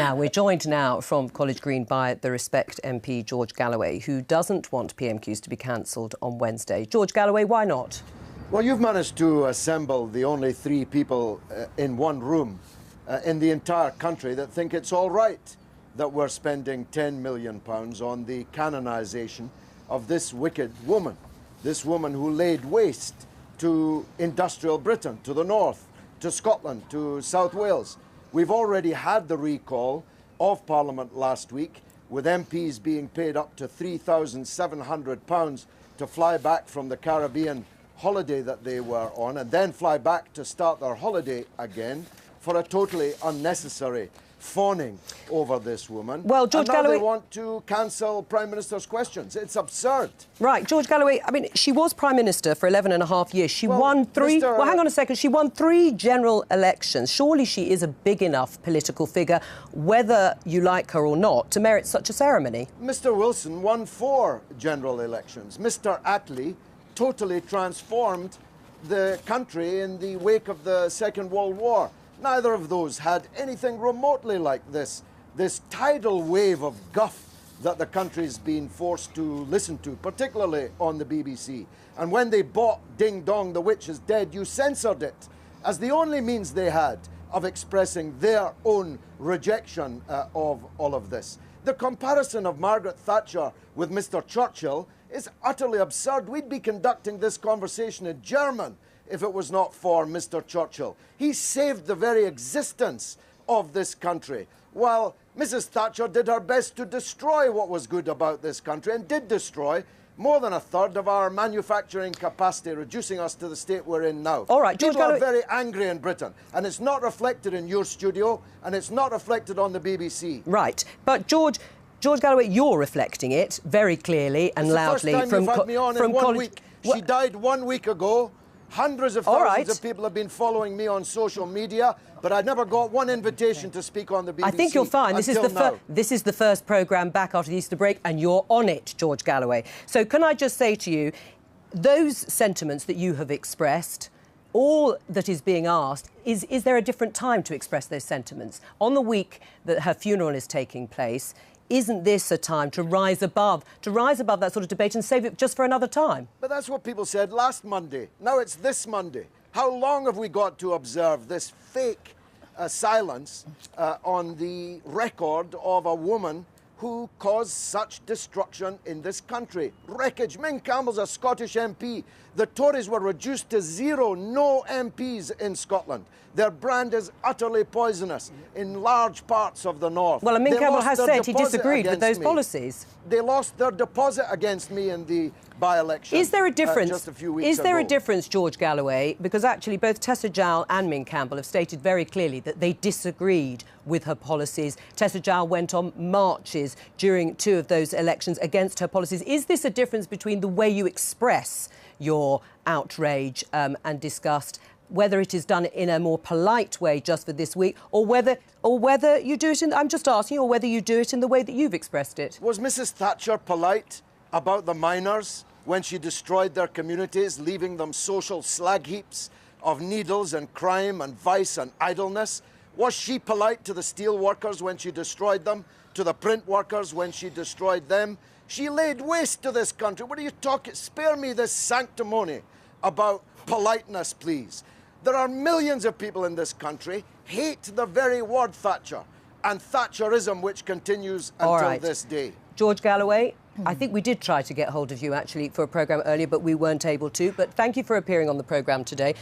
Now, we're joined now from College Green by the Respect MP George Galloway, who doesn't want PMQs to be cancelled on Wednesday. George Galloway, why not? Well, you've managed to assemble the only three people in one room in the entire country that think it's all right that we're spending £10 million on the canonisation of this wicked woman, this woman who laid waste to industrial Britain, to the north, to Scotland, to South Wales. We've already had the recall of Parliament last week, with MPs being paid up to £3,700 to fly back from the Caribbean holiday that they were on and then fly back to start their holiday again for a totally unnecessary fawning over this woman. Well, George and now Galloway, they want to cancel Prime Minister's questions. It's absurd. Right, George Galloway, I mean, she was Prime Minister for 11 and a half years. She won three... Well, hang on a second. She won 3 general elections. Surely she is a big enough political figure, whether you like her or not, to merit such a ceremony. Mr Wilson won 4 general elections. Mr Attlee totally transformed the country in the wake of the Second World War. Neither of those had anything remotely like this tidal wave of guff that the country's been forced to listen to, particularly on the BBC. And when they bought Ding Dong, the Witch is Dead, you censored it as the only means they had of expressing their own rejection of all of this. The comparison of Margaret Thatcher with Mr Churchill is utterly absurd. We'd be conducting this conversation in German if it was not for Mr Churchill. He saved the very existence of this country, while Mrs Thatcher did her best to destroy what was good about this country, and did destroy more than a third of our manufacturing capacity, reducing us to the state we're in now. All right, George People Galloway... are very angry in Britain, and it's not reflected in your studio, and it's not reflected on the BBC. Right, but George Galloway, you're reflecting it very clearly and loudly. It's the first time you've had me on in 1 week. She died 1 week ago. Hundreds of thousands of people have been following me on social media, but I never got one invitation to speak on the BBC. I think you're fine. This is the first programme back after the Easter break, and you're on it, George Galloway. So can I just say to you, those sentiments that you have expressed, all that is being asked is there a different time to express those sentiments? On the week that her funeral is taking place, isn't this a time to rise above that sort of debate and save it just for another time? But that's what people said last Monday. Now it's this Monday. How long have we got to observe this fake silence on the record of a woman who caused such destruction in this country? Wreckage. Ming Campbell's a Scottish MP. The Tories were reduced to 0, no MPs in Scotland. Their brand is utterly poisonous in large parts of the north. Well, and Ming Campbell has said he disagreed with those policies. They lost their deposit against me in the by-election. Is there a difference? Just a few weeks ago. Is there a difference, George Galloway? Because actually both Tessa Jowell and Ming Campbell have stated very clearly that they disagreed with her policies. Tessa Jowell went on marches during 2 of those elections against her policies. Is this a difference between the way you express your outrage and disgust, whether it is done in a more polite way just for this week, or whether you do it in... I'm just asking you, or whether you do it in the way that you've expressed it? Was Mrs Thatcher polite about the miners when she destroyed their communities, leaving them social slag heaps of needles and crime and vice and idleness? Was she polite to the steel workers when she destroyed them, to the print workers when she destroyed them? She laid waste to this country. What are you talking? Spare me this sanctimony about politeness, please. There are millions of people in this country hate the very word Thatcher and Thatcherism, which continues until this day. George Galloway, I think we did try to get hold of you, actually, for a programme earlier, but we weren't able to. But thank you for appearing on the programme today.